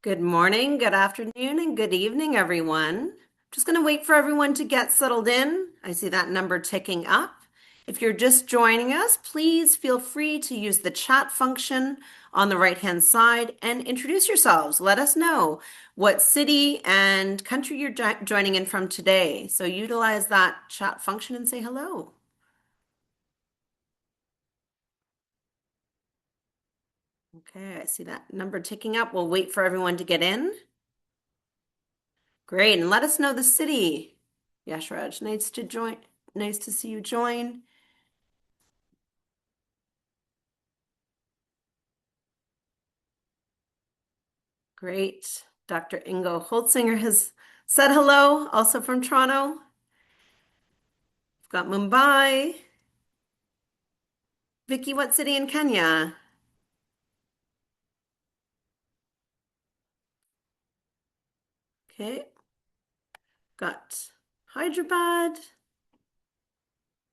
Good morning, good afternoon, and good evening, everyone. Just going to wait for everyone to get settled in. I see that number ticking up. If you're just joining us, please feel free to use the chat function on the right-hand side and introduce yourselves. Let us know what city and country you're joining in from today. So utilize that chat function and say hello. Okay, I see that number ticking up. We'll wait for everyone to get in. Great. And let us know the city. Yashraj, nice to join. Nice to see you join. Great. Dr. Ingo Holtzinger has said hello, also from Toronto. We've got Mumbai. Vicky, what city in Kenya? Okay. Got Hyderabad.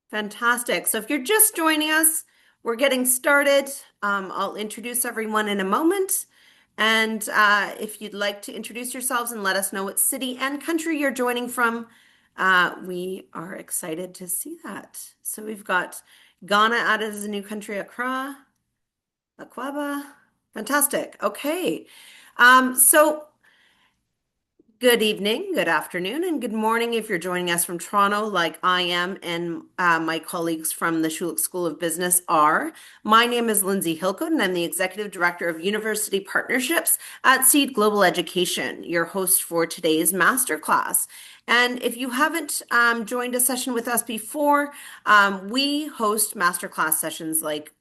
Fantastic. So if you're just joining us, we're getting started. I'll introduce everyone in a moment. And if you'd like to introduce yourselves and let us know what city and country you're joining from, we are excited to see that. So we've got Ghana added as a new country, Accra, Akwaba. Fantastic. Okay. So good evening, good afternoon, and good morning if you're joining us from Toronto, like I am, and my colleagues from the Schulich School of Business are. My name is Lindsay Hilcoat, and I'm the Executive Director of University Partnerships at Seed Global Education, your host for today's masterclass. And if you haven't joined a session with us before, we host masterclass sessions like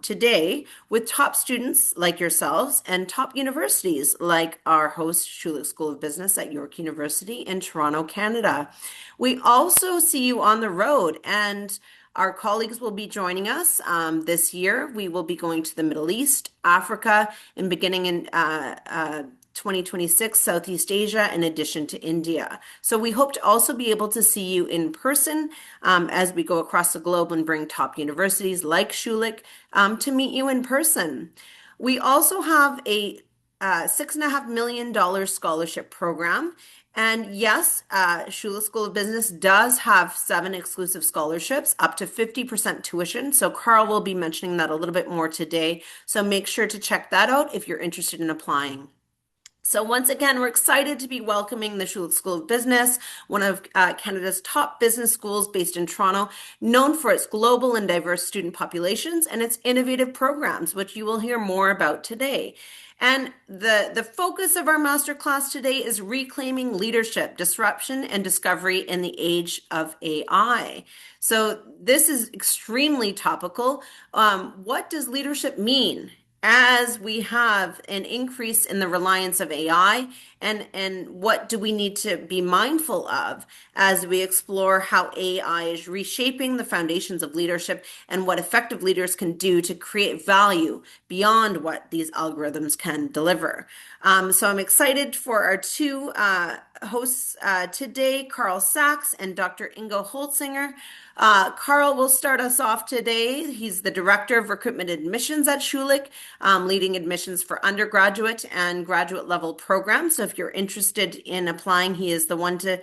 today with top students like yourselves and top universities like our host, Schulich School of Business at York University in Toronto, Canada. We also see you on the road, and our colleagues will be joining us this year. We will be going to the Middle East, Africa, and beginning in 2026, Southeast Asia, in addition to India. So we hope to also be able to see you in person as we go across the globe and bring top universities like Schulich to meet you in person. We also have a $6.5 million scholarship program. And yes, Schulich School of Business does have 7 exclusive scholarships, up to 50% tuition. So Carl will be mentioning that a little bit more today. So make sure to check that out if you're interested in applying. So once again, we're excited to be welcoming the Schulich School of Business, one of Canada's top business schools based in Toronto, known for its global and diverse student populations and its innovative programs, which you will hear more about today. And the focus of our masterclass today is reclaiming leadership, disruption, and discovery in the age of AI. So this is extremely topical. What does leadership mean as we have an increase in the reliance of AI, and what do we need to be mindful of as we explore how AI is reshaping the foundations of leadership and what effective leaders can do to create value beyond what these algorithms can deliver. So I'm excited for our two hosts today, Carl Sachs and Dr. Ingo Holtzinger. Carl will start us off today. He's the Director of Recruitment Admissions at Schulich, leading admissions for undergraduate and graduate level programs. So if you're interested in applying, he is the one to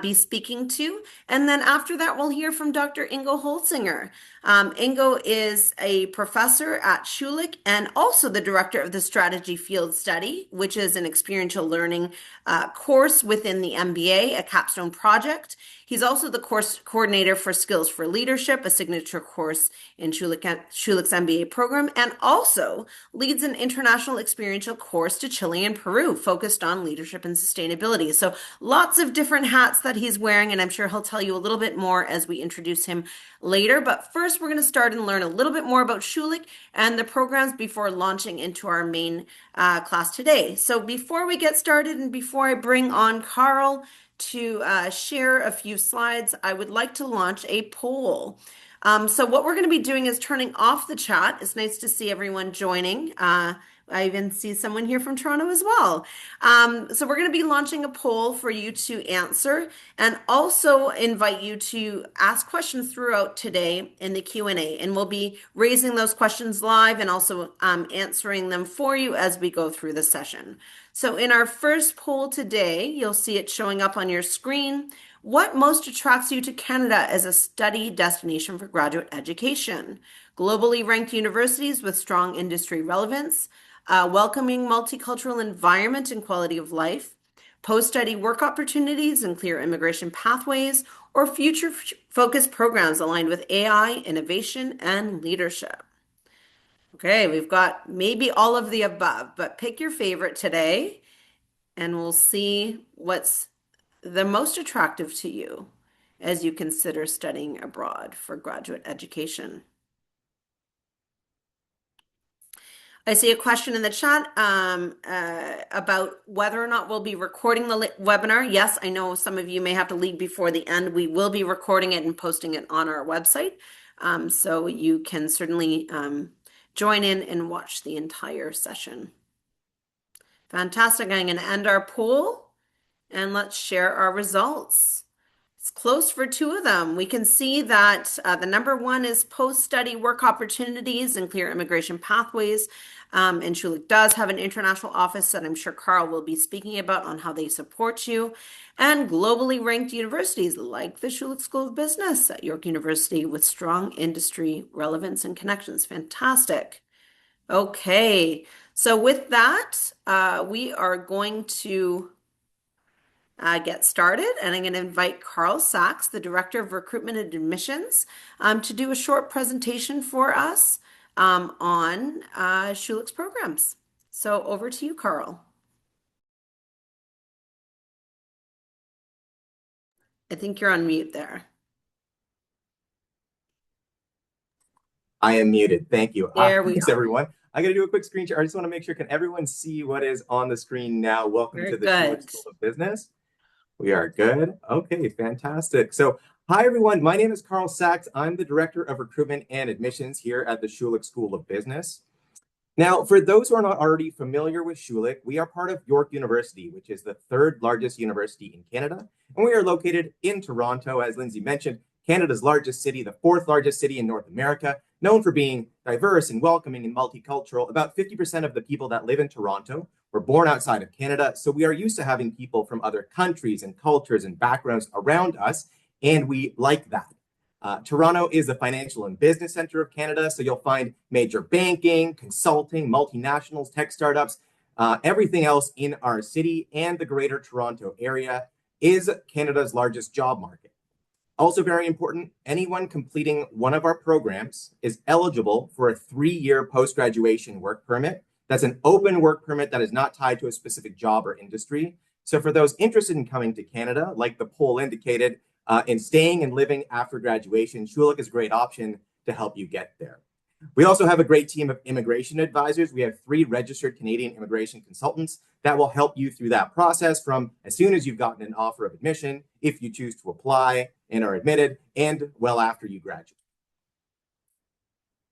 be speaking to. And then after that, we'll hear from Dr. Ingo Holtzinger. Ingo is a professor at Schulich and also the director of the Strategy Field Study, which is an experiential learning course within the MBA, a capstone project. He's also the course coordinator for Skills for Leadership, a signature course in Schulich's MBA program, and also leads an international experiential course to Chile and Peru focused on leadership and sustainability. So lots of different hats that he's wearing, and I'm sure he'll tell you a little bit more as we introduce him later. But first, we're going to start and learn a little bit more about Schulich and the programs before launching into our main class today. So before we get started and before I bring on Carl to share a few slides, I would like to launch a poll. So what we're going to be doing is turning off the chat. It's nice to see everyone joining. I even see someone here from Toronto as well. So we're going to be launching a poll for you to answer and also invite you to ask questions throughout today in the Q&A. And we'll be raising those questions live and also answering them for you as we go through the session. So in our first poll today, you'll see it showing up on your screen. What most attracts you to Canada as a study destination for graduate education? Globally ranked universities with strong industry relevance, a welcoming multicultural environment and quality of life, post-study work opportunities and clear immigration pathways, or future-focused programs aligned with AI, innovation, and leadership. Okay, we've got maybe all of the above, but pick your favorite today, and we'll see what's the most attractive to you as you consider studying abroad for graduate education. I see a question in the chat about whether or not we'll be recording the webinar. Yes, I know some of you may have to leave before the end. We will be recording it and posting it on our website. So you can certainly join in and watch the entire session. Fantastic. I'm going to end our poll and let's share our results. It's close for two of them. We can see that the number one is post-study work opportunities and clear immigration pathways. And Schulich does have an international office that I'm sure Carl will be speaking about on how they support you. And globally ranked universities like the Schulich School of Business at York University with strong industry relevance and connections. Fantastic. Okay, so with that, we are going to get started, and I'm going to invite Carl Sachs, the Director of Recruitment and Admissions, to do a short presentation for us on Schulich's programs. So over to you, Carl. I think you're on mute there. I am muted. Thank you. There we Thanks, go. everyone. I got to do a quick screen share. I just want to make sure, can everyone see what is on the screen now? Welcome Very to the good. Schulich School of Business. We are good. Okay, fantastic. So, hi, everyone. My name is Carl Sachs. I'm the Director of Recruitment and Admissions here at the Schulich School of Business. Now, for those who are not already familiar with Schulich, we are part of York University, which is the third largest university in Canada. And we are located in Toronto, as Lindsay mentioned, Canada's largest city, the fourth largest city in North America, known for being diverse and welcoming and multicultural. About 50% of the people that live in Toronto were born outside of Canada. So we are used to having people from other countries and cultures and backgrounds around us, and we like that. Toronto is the financial and business center of Canada, so you'll find major banking, consulting, multinationals, tech startups, everything else in our city, and the greater Toronto area is Canada's largest job market. Also very important, anyone completing one of our programs is eligible for a 3-year post-graduation work permit. That's an open work permit that is not tied to a specific job or industry. So for those interested in coming to Canada, like the poll indicated, in staying and living after graduation, Schulich is a great option to help you get there. We also have a great team of immigration advisors. We have 3 registered Canadian immigration consultants that will help you through that process from as soon as you've gotten an offer of admission, if you choose to apply and are admitted, and well after you graduate.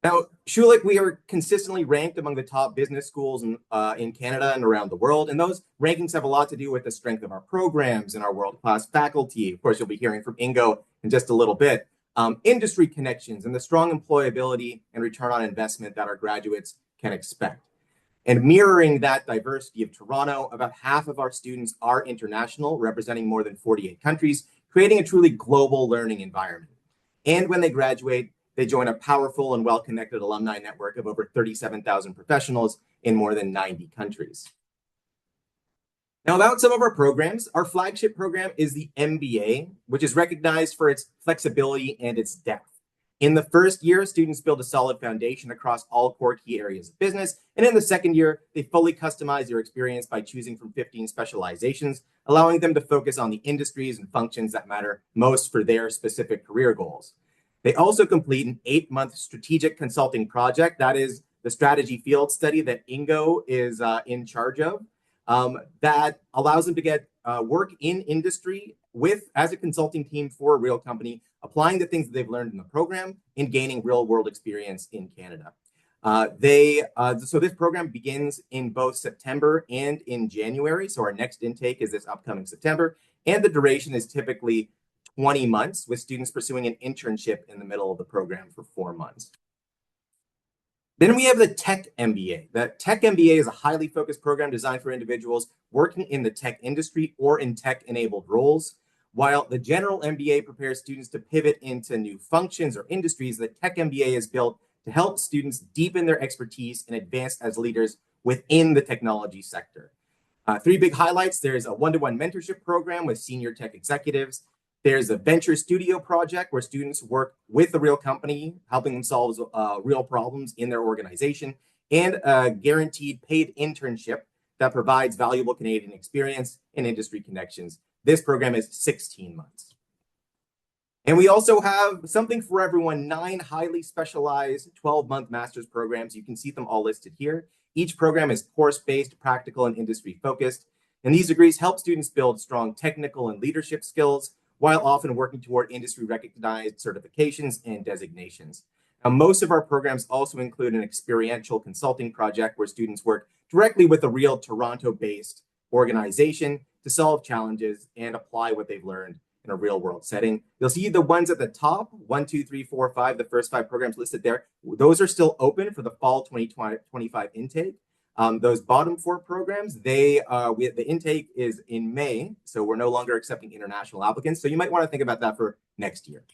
Now, Schulich, we are consistently ranked among the top business schools in Canada and around the world, and those rankings have a lot to do with the strength of our programs and our world-class faculty. Of course, you'll be hearing from Ingo in just a little bit. Industry connections and the strong employability and return on investment that our graduates can expect. And mirroring that diversity of Toronto, about half of our students are international, representing more than 48 countries, creating a truly global learning environment. And when they graduate, they join a powerful and well-connected alumni network of over 37,000 professionals in more than 90 countries. Now, about some of our programs, our flagship program is the MBA, which is recognized for its flexibility and its depth. In the first year, students build a solid foundation across all core key areas of business. And in the second year, they fully customize their experience by choosing from 15 specializations, allowing them to focus on the industries and functions that matter most for their specific career goals. They also complete an 8-month strategic consulting project. That is the strategy field study that Ingo is in charge of. That allows them to get work in industry as a consulting team for a real company, applying the things that they've learned in the program and gaining real world experience in Canada. So this program begins in both September and in January. So our next intake is this upcoming September, and the duration is typically 20 months, with students pursuing an internship in the middle of the program for 4 months. Then we have the Tech MBA. The Tech MBA is a highly focused program designed for individuals working in the tech industry or in tech-enabled roles. While the general MBA prepares students to pivot into new functions or industries, the Tech MBA is built to help students deepen their expertise and advance as leaders within the technology sector. Three big highlights. There's a one-to-one mentorship program with senior tech executives. There's a venture studio project where students work with a real company, helping them solve real problems in their organization, and a guaranteed paid internship that provides valuable Canadian experience and industry connections. This program is 16 months. And we also have something for everyone, 9 highly specialized 12-month master's programs. You can see them all listed here. Each program is course-based, practical, and industry-focused. And these degrees help students build strong technical and leadership skills while often working toward industry-recognized certifications and designations. Now, most of our programs also include an experiential consulting project where students work directly with a real Toronto-based organization to solve challenges and apply what they've learned in a real world setting. You'll see the ones at the top, 1, 2, 3, 4, 5, the first 5 programs listed there. Those are still open for the fall 2025 intake. Those bottom 4 programs, the intake is in May, so we're no longer accepting international applicants. So you might want to think about that for next year.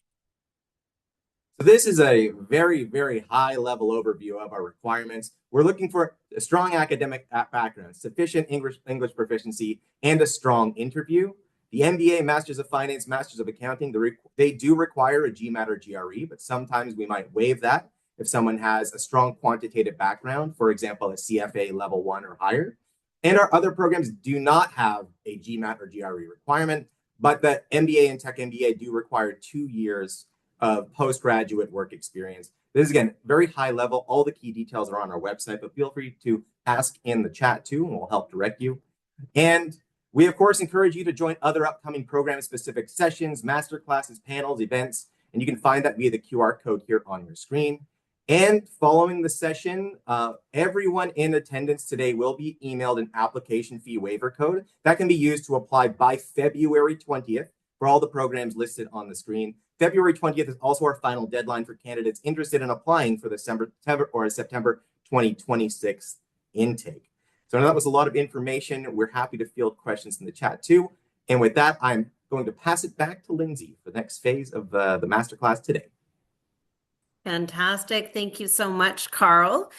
So this is a very, very high level overview of our requirements. We're looking for a strong academic background, sufficient English proficiency, and a strong interview. The MBA, Masters of Finance, Masters of Accounting, they do require a GMAT or GRE, but sometimes we might waive that if someone has a strong quantitative background, for example, a CFA level 1 or higher. And our other programs do not have a GMAT or GRE requirement, but the MBA and Tech MBA do require 2 years of postgraduate work experience. This is, again, very high level. All the key details are on our website, but feel free to ask in the chat too, and we'll help direct you. And we, of course, encourage you to join other upcoming program-specific sessions, masterclasses, panels, events, and you can find that via the QR code here on your screen. And following the session, everyone in attendance today will be emailed an application fee waiver code that can be used to apply by February 20th for all the programs listed on the screen. February 20th is also our final deadline for candidates interested in applying for the September 2026 intake. So I know that was a lot of information. We're happy to field questions in the chat too. And with that, I'm going to pass it back to Lindsay for the next phase of the masterclass today. Fantastic. Thank you so much, Carl.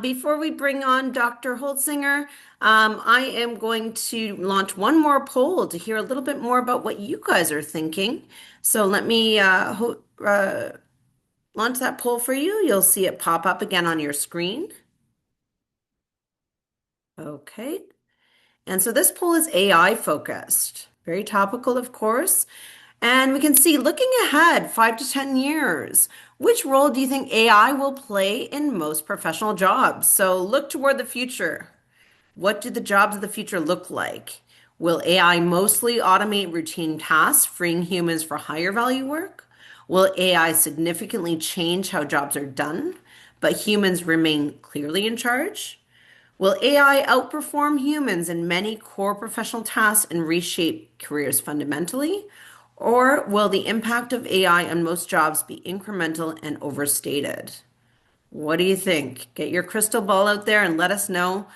Before we bring on Dr. Holtzinger, I am going to launch one more poll to hear a little bit more about what you guys are thinking. So let me launch that poll for you. You'll see it pop up again on your screen. Okay. And so this poll is AI focused, very topical, of course. And we can see looking ahead 5 to 10 years, which role do you think AI will play in most professional jobs? So look toward the future. What do the jobs of the future look like? Will AI mostly automate routine tasks, freeing humans for higher value work? Will AI significantly change how jobs are done, but humans remain clearly in charge? Will AI outperform humans in many core professional tasks and reshape careers fundamentally? Or will the impact of AI on most jobs be incremental and overstated? What do you think? Get your crystal ball out there and let us know.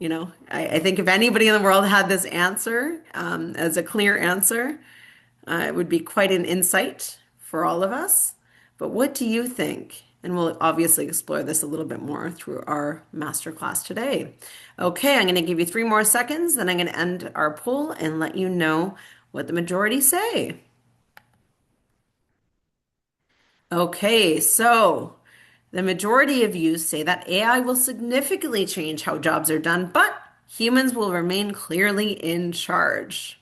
I think if anybody in the world had this answer as a clear answer, it would be quite an insight for all of us. But what do you think? And we'll obviously explore this a little bit more through our masterclass today. Okay, I'm going to give you 3 more seconds, then I'm going to end our poll and let you know what the majority say. Okay, so the majority of you say that AI will significantly change how jobs are done, but humans will remain clearly in charge.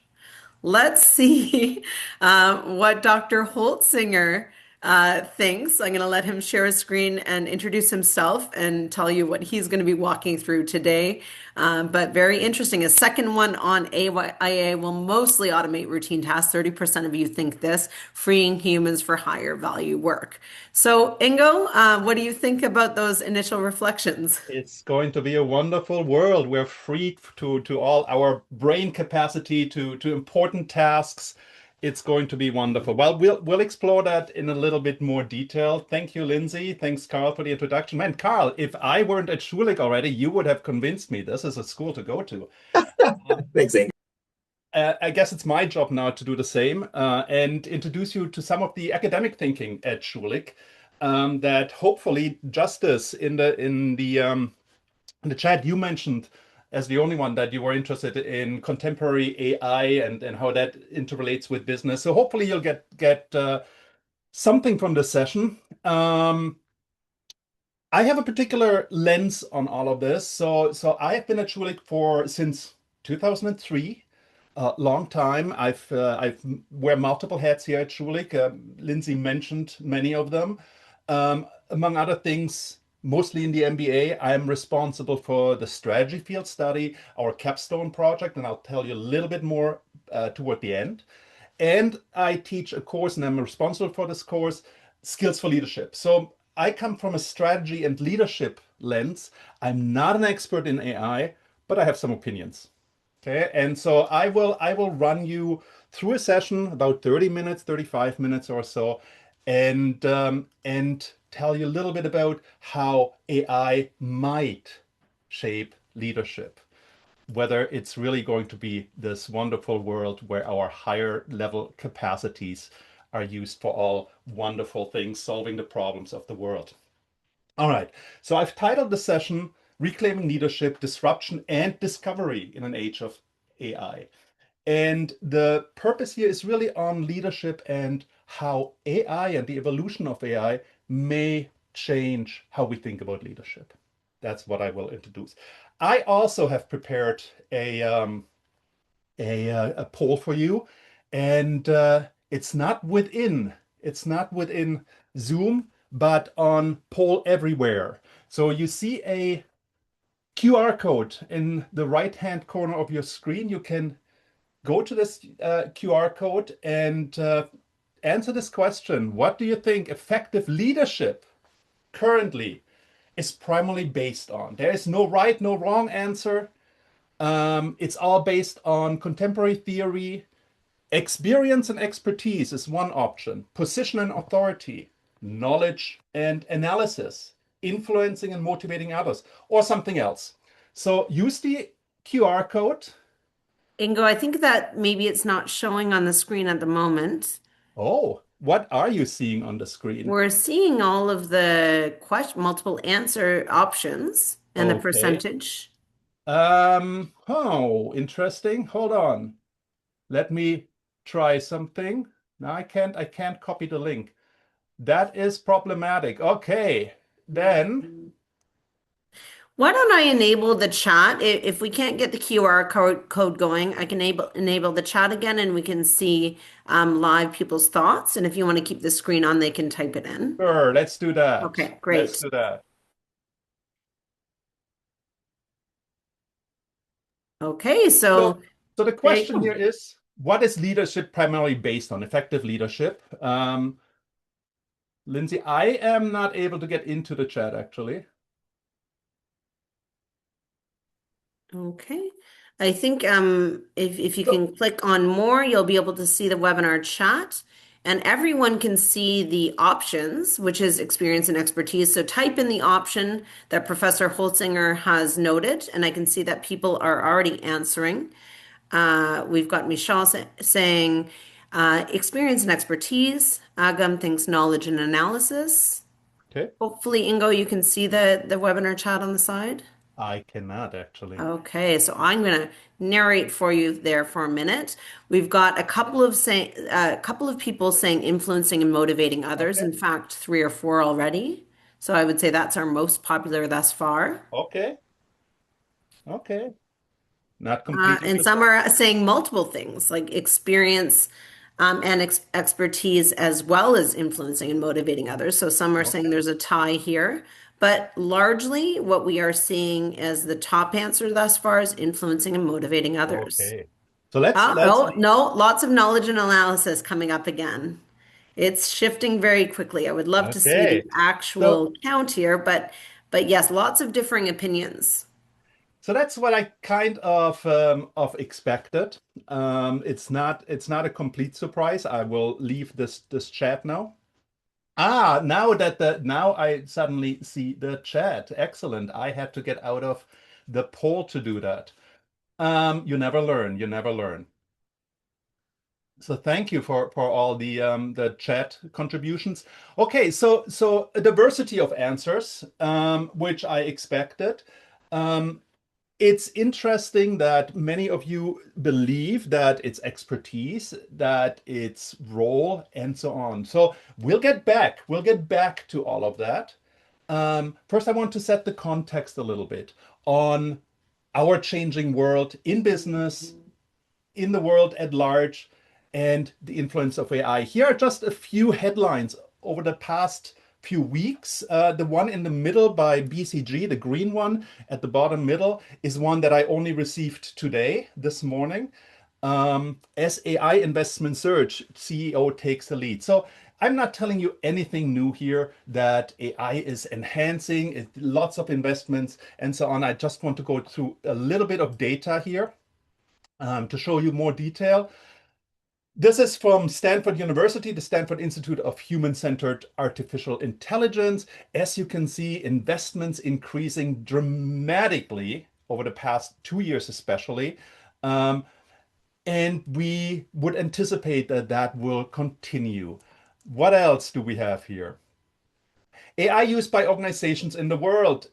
Let's see what Dr. Holtzinger thinks. I'm going to let him share his screen and introduce himself and tell you what he's going to be walking through today. But very interesting. A second one on AIA will mostly automate routine tasks. 30% of you think this, freeing humans for higher value work. So, Ingo, what do you think about those initial reflections? It's going to be a wonderful world. We're free to all our brain capacity to important tasks. It's going to be wonderful. Well, we'll explore that in a little bit more detail. Thank you, Lindsay. Thanks, Carl, for the introduction. Man, Carl, if I weren't at Schulich already, you would have convinced me this is a school to go to. Um, Thanks, Ingo. I guess it's my job now to do the same and introduce you to some of the academic thinking at Schulich that hopefully justice in the chat, you mentioned as the only one that you were interested in contemporary AI and how that interrelates with business. So hopefully you'll get something from this session. I have a particular lens on all of this. So I have been at Schulich for since 2003. A long time. I've wear multiple hats here at Schulich. Lindsay mentioned many of them. Among other things, mostly in the MBA, I'm responsible for the strategy field study, our capstone project, and I'll tell you a little bit more toward the end. And I teach a course, and I'm responsible for this course, Skills for Leadership. So I come from a strategy and leadership lens. I'm not an expert in AI, but I have some opinions. Okay, and so I will run you through a session about 30 minutes, 35 minutes or so, and tell you a little bit about how AI might shape leadership, whether it's really going to be this wonderful world where our higher level capacities are used for all wonderful things, solving the problems of the world. All right. So I've titled the session Reclaiming Leadership, Disruption and Discovery in an Age of AI. And the purpose here is really on leadership and how AI and the evolution of AI may change how we think about leadership. That's what I will introduce. I also have prepared a poll for you, and it's not within Zoom, but on Poll Everywhere. So you see a QR code in the right-hand corner of your screen. You can go to this QR code and answer this question. What do you think effective leadership currently is primarily based on? There is no right, no wrong answer. It's all based on contemporary theory. Experience and expertise is one option. Position and authority, knowledge and analysis, influencing and motivating others, or something else. So use the QR code. Ingo, I think that maybe it's not showing on the screen at the moment. Oh, what are you seeing on the screen? We're seeing all of the multiple answer options and the Okay. percentage. Oh, interesting. Hold on. Let me try something. No, I can't copy the link. That is problematic. Okay. Then, Why don't I enable the chat? If we can't get the QR code going, I can enable the chat again and we can see live people's thoughts. And if you want to keep the screen on, they can type it in. sure, let's do that. Okay, Let's great. do that. Okay, So, so so the there you question here go. is, what is leadership primarily based on? Effective leadership. Lindsay, I am not able to get into the chat actually. Okay. I think if you So, can click on more, you'll be able to see the webinar chat and everyone can see the options, which is experience and expertise. So type in the option that Professor Holzinger has noted, and I can see that people are already answering. We've got Michelle saying experience and expertise. Agam thinks knowledge and analysis. okay. Hopefully, Ingo, you can see the webinar chat on the side. I cannot actually. Okay, so I'm going to narrate for you there for a minute. We've got a couple of people saying influencing and motivating others. Okay. In fact, three or four already. So I would say that's our most popular thus far. Okay. Okay. Not completely And some surprised. are saying multiple things like experience, and expertise as well as influencing and motivating others. So some are saying Okay. there's a tie here, but largely what we are seeing as the top answer thus far is influencing and motivating others. Okay. So let's Oh, no, lots of knowledge and analysis coming up again. It's shifting very quickly. I would love to see the okay. So actual count here, but yes, lots of differing opinions. so that's what I kind of expected. It's not a complete surprise. I will leave this chat now. Ah, now I suddenly see the chat. Excellent. I had to get out of the poll to do that. You never learn. You never learn. So thank you for all the chat contributions. Okay, so a diversity of answers, which I expected. Um, it's interesting that many of you believe that it's expertise, that it's role, and so on. So we'll get back to all of that. First, I want to set the context a little bit on our changing world in business, in the world at large, and the influence of AI. Here are just a few headlines over the past few weeks. The one in the middle by BCG, the green one at the bottom middle, is one that I only received today, this morning. As AI investment surge, CEO takes the lead. So I'm not telling you anything new here that AI is enhancing, lots of investments and so on. I just want to go through a little bit of data here to show you more detail. This is from Stanford University, the Stanford Institute of Human-Centered Artificial Intelligence. As you can see, investments increasing dramatically over the past 2 years, especially. Um, and we would anticipate that that will continue. What else do we have here? AI used by organizations in the world,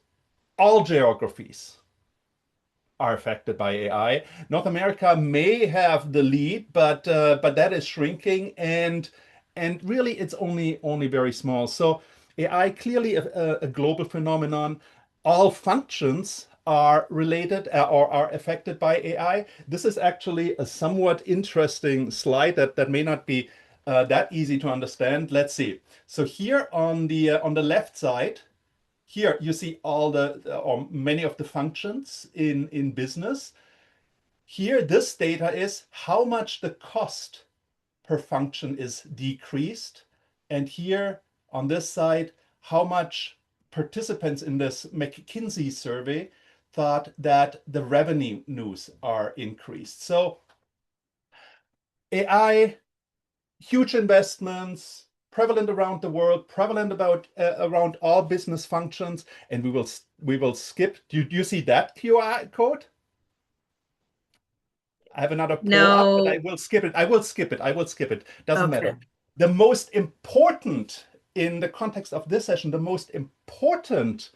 all geographies are affected by AI. North America may have the lead, but that is shrinking, and really it's only very small. So AI clearly a global phenomenon. All functions are related or are affected by AI. This is actually a somewhat interesting slide that may not be that easy to understand. Let's see. So here on the left side, here you see all or many of the functions in business. Here, this data is how much the cost per function is decreased. And here on this side, how much participants in this McKinsey survey thought that the revenues are increased. So AI, huge investments, prevalent around the world, prevalent around all business functions, and we will skip. Do you see that QR code? I have another poll up, but I No. will skip it. I will skip it. I will skip it. Doesn't Okay. matter. The most important in the context of this session, the most important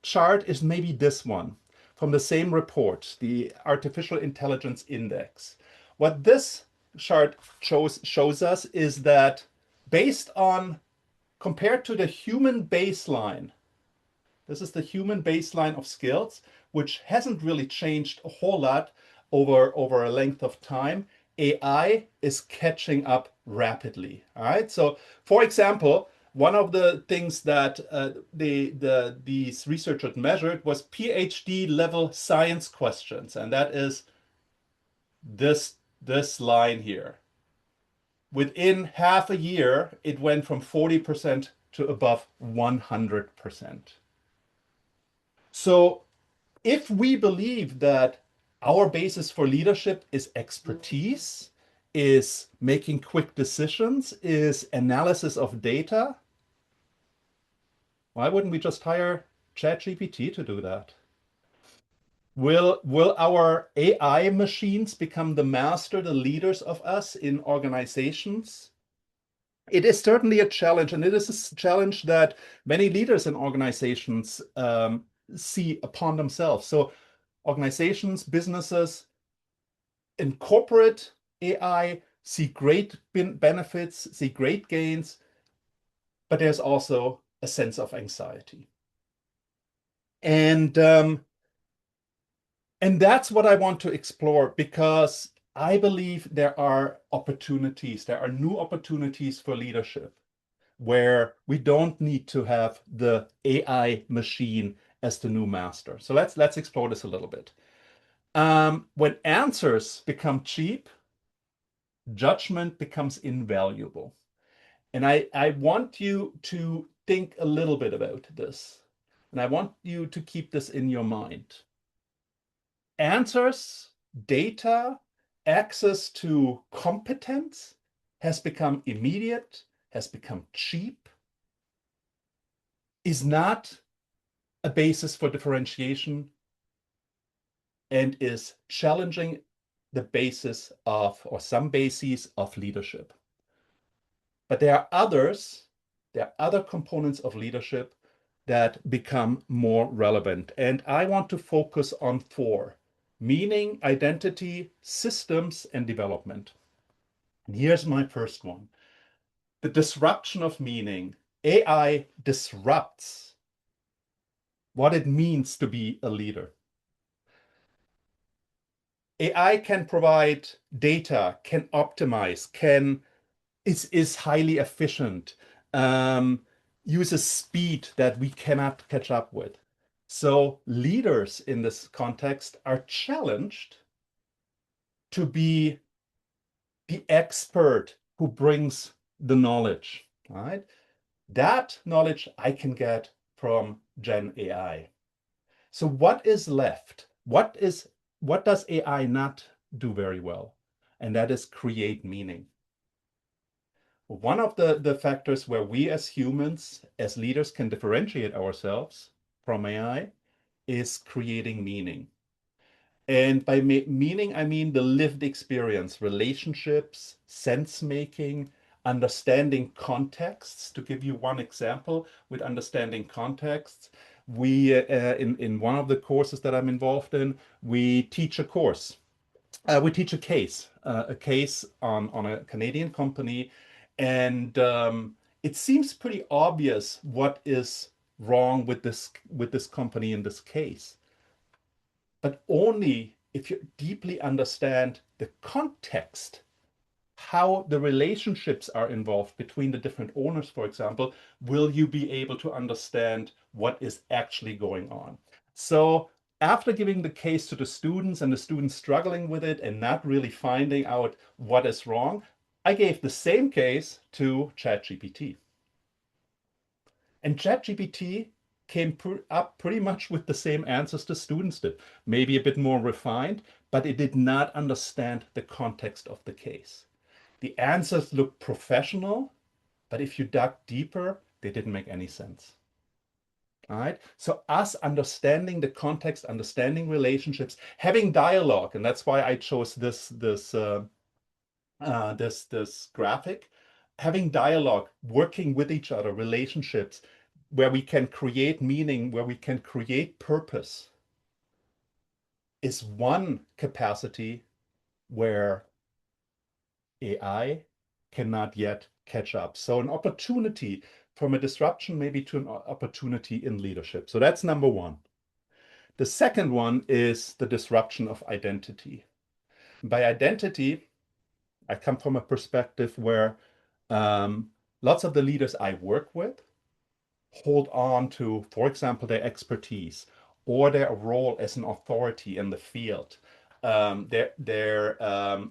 chart is maybe this one from the same report, the Artificial Intelligence Index. What this chart shows us is that based on compared to the human baseline, this is the human baseline of skills, which hasn't really changed a whole lot over a length of time. AI is catching up rapidly. All right. So, for example, one of the things that these researchers measured was PhD level science questions, and that is this line here. Within half a year, it went from 40% to above 100%. So if we believe that our basis for leadership is expertise, is making quick decisions, is analysis of data, why wouldn't we just hire ChatGPT to do that? Will our AI machines become the master, the leaders of us in organizations? It is certainly a challenge, and it is a challenge that many leaders in organizations see upon themselves. So organizations, businesses incorporate AI, see great benefits, see great gains, but there's also a sense of anxiety. And that's what I want to explore, because I believe there are new opportunities for leadership where we don't need to have the AI machine as the new master. So let's explore this a little bit. When answers become cheap, judgment becomes invaluable. And I want you to think a little bit about this. And I want you to keep this in your mind. Answers, data, access to competence has become immediate, has become cheap, is not a basis for differentiation, and is challenging the basis of, or some bases of leadership. But there are other components of leadership that become more relevant. And I want to focus on four: meaning, identity, systems, and development. And here's my first one: the disruption of meaning. AI disrupts what it means to be a leader. AI can provide data, can optimize, is highly efficient, uses speed that we cannot catch up with. So leaders in this context are challenged to be the expert who brings the knowledge, right? That knowledge I can get from Gen AI. So what is left? What does AI not do very well? And that is create meaning. One of the factors where we as humans, as leaders, can differentiate ourselves from AI is creating meaning. And by meaning, I mean the lived experience, relationships, sense making, understanding contexts. To give you one example, with understanding contexts, we in one of the courses that I'm involved in, we teach a course. We teach a case on a Canadian company, and it seems pretty obvious what is wrong with this company in this case, but only if you deeply understand the context, how the relationships are involved between the different owners, for example, will you be able to understand what is actually going on. So after giving the case to the students and the students struggling with it and not really finding out what is wrong, I gave the same case to ChatGPT. And ChatGPT came up pretty much with the same answers the students did, maybe a bit more refined, but it did not understand the context of the case. The answers looked professional, but if you dug deeper, they didn't make any sense. All right. So us understanding the context, understanding relationships, having dialogue, and that's why I chose this graphic, having dialogue, working with each other, relationships, where we can create meaning, where we can create purpose, is one capacity where AI cannot yet catch up. So an opportunity from a disruption maybe to an opportunity in leadership. So that's number one. The second one is the disruption of identity. By identity, I come from a perspective where lots of the leaders I work with hold on to, for example, their expertise or their role as an authority in the field, their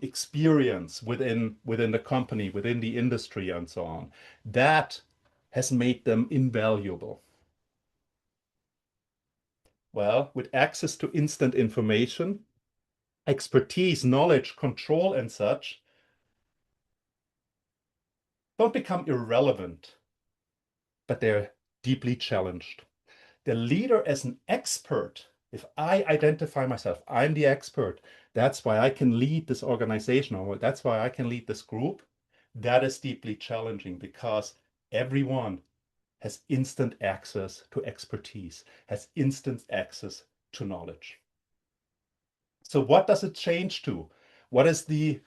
experience within the company, within the industry, and so on. That has made them invaluable. Well, with access to instant information, expertise, knowledge, control, and such, don't become irrelevant, but they're deeply challenged. The leader as an expert, if I identify myself, I'm the expert, that's why I can lead this organization, or that's why I can lead this group, that is deeply challenging because everyone has instant access to expertise, has instant access to knowledge. So what does it change to? What is the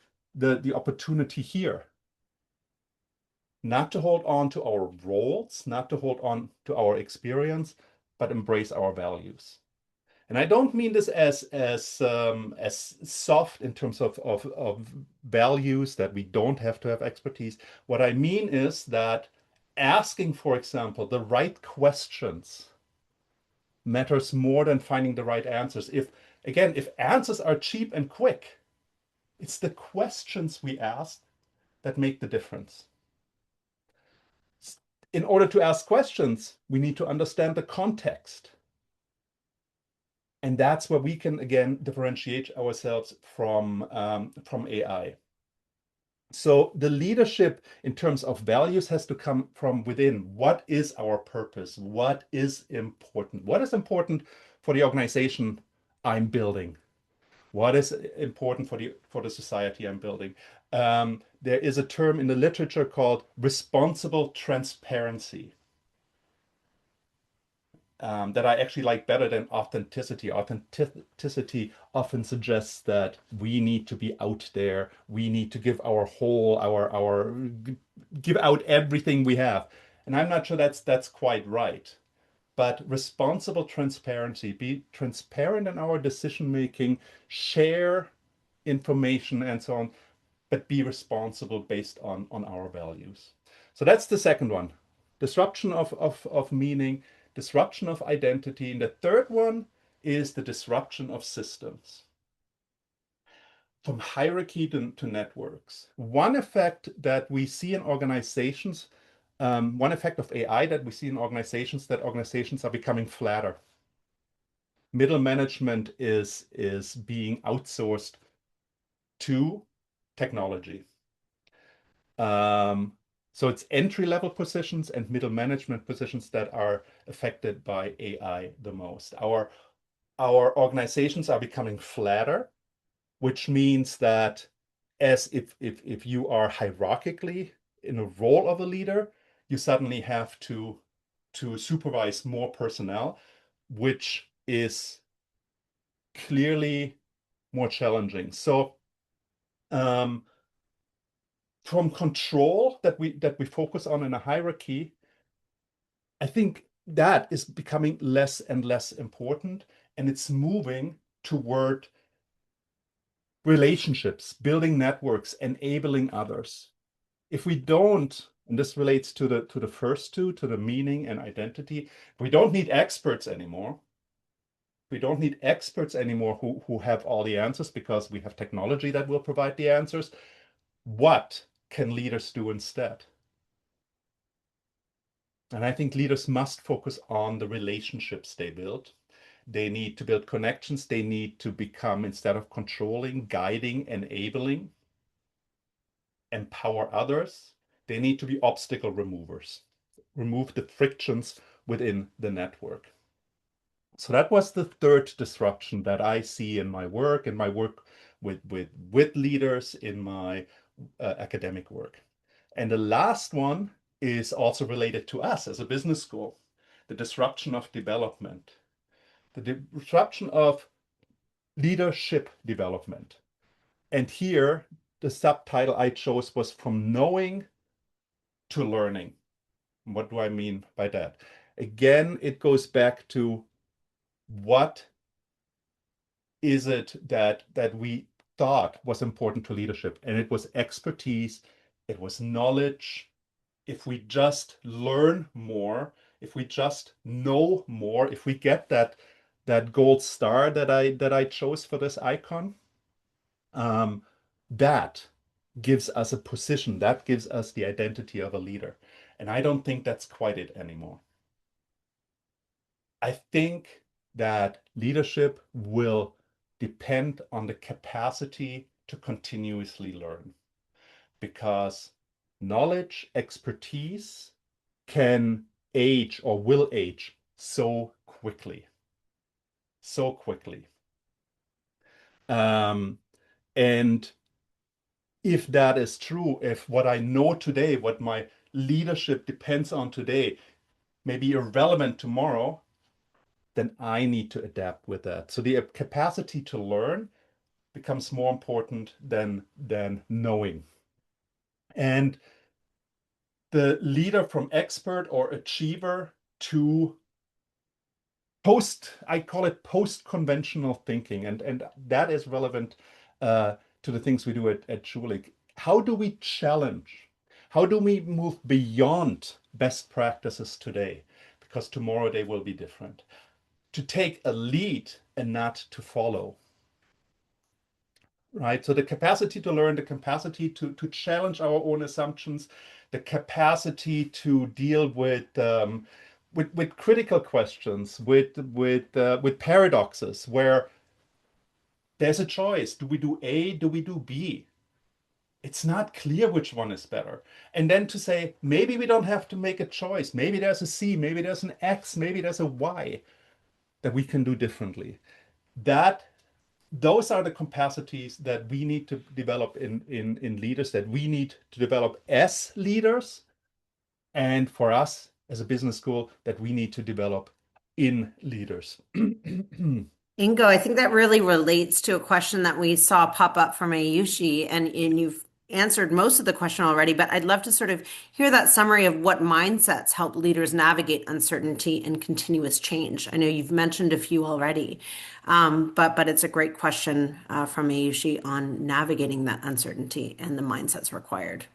opportunity here? Not to hold on to our roles, not to hold on to our experience, but embrace our values. And I don't mean this as soft in terms of values that we don't have to have expertise. What I mean is that asking, for example, the right questions matters more than finding the right answers. If answers are cheap and quick, it's the questions we ask that make the difference. In order to ask questions, we need to understand the context. And that's where we can, again, differentiate ourselves from AI. So the leadership in terms of values has to come from within. What is our purpose? What is important? What is important for the organization I'm building? What is important for the society I'm building? There is a term in the literature called responsible transparency. That I actually like better than authenticity. Authenticity often suggests that we need to be out there. We need to give our whole, our give out everything we have. And I'm not sure that's quite right. But responsible transparency, be transparent in our decision making, share information and so on, but be responsible based on our values. So that's the second one. Disruption of meaning, disruption of identity. And the third one is the disruption of systems. From hierarchy to networks. One effect that we see in organizations, one effect of AI that we see in organizations, that organizations are becoming flatter. Middle management is being outsourced to technology. So it's entry-level positions and middle management positions that are affected by AI the most. Our organizations are becoming flatter, which means that as if you are hierarchically in a role of a leader, you suddenly have to supervise more personnel, which is clearly more challenging. So from control that we focus on in a hierarchy, I think that is becoming less and less important, and it's moving toward relationships, building networks, enabling others. If we don't, and this relates to the first two, to the meaning and identity, we don't need experts anymore. We don't need experts anymore who have all the answers because we have technology that will provide the answers. What can leaders do instead? And I think leaders must focus on the relationships they build. They need to build connections. They need to become, instead of controlling, guiding, enabling, empower others. They need to be obstacle removers, remove the frictions within the network. So that was the third disruption that I see in my work with leaders, in my academic work. And the last one is also related to us as a business school, the disruption of development, the disruption of leadership development. And here, the subtitle I chose was From Knowing to Learning. What do I mean by that? Again, it goes back to what is it that we thought was important to leadership? And it was expertise, it was knowledge. If we just learn more, if we just know more, if we get that gold star that I chose for this icon, that gives us a position, that gives us the identity of a leader. And I don't think that's quite it anymore. I think that leadership will depend on the capacity to continuously learn, because knowledge, expertise can age or will age so quickly. So quickly. And if that is true, if what I know today, what my leadership depends on today, may be irrelevant tomorrow, then I need to adapt with that. So the capacity to learn becomes more important than knowing. And the leader from expert or achiever to I call it post-conventional thinking, and that is relevant to the things we do at Schulich. How do we challenge? How do we move beyond best practices today? Because tomorrow they will be different. To take a lead and not to follow, right? So the capacity to learn, the capacity to challenge our own assumptions, the capacity to deal with critical questions, with paradoxes, where there's a choice. Do we do A? Do we do B? It's not clear which one is better. And then to say, maybe we don't have to make a choice. Maybe there's a C, maybe there's an X, maybe there's a Y that we can do differently. That those are the capacities that we need to develop in leaders, that we need to develop as leaders, and for us as a business school, that we need to develop in leaders. Ingo, I think that really relates to a question that we saw pop up from Ayushi, and you've answered most of the question already, but I'd love to sort of hear that summary of what mindsets help leaders navigate uncertainty and continuous change. I know you've mentioned a few already, but it's a great question from Ayushi on navigating that uncertainty and the mindsets required.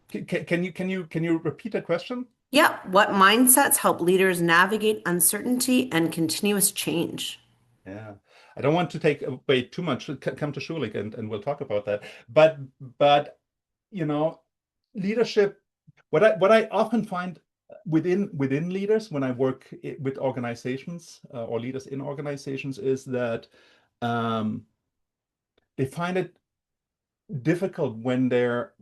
Can you repeat that question? Yeah, what mindsets help leaders navigate uncertainty and continuous change? Yeah, I don't want to take away too much. Come to Schulich and we'll talk about that. But you know, leadership. What I often find within leaders when I work with organizations or leaders in organizations is that um, they find it difficult when their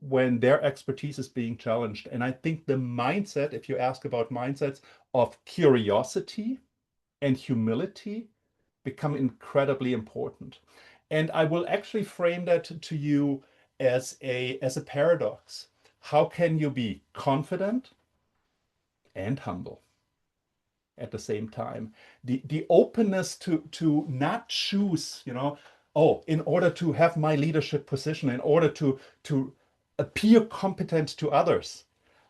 expertise is being challenged. And I think the mindset, if you ask about mindsets of curiosity and humility, become incredibly important. And I will actually frame that to you as a paradox. How can you be confident and humble at the same time? The openness to not choose, oh, in order to have my leadership position, in order to appear competent to others,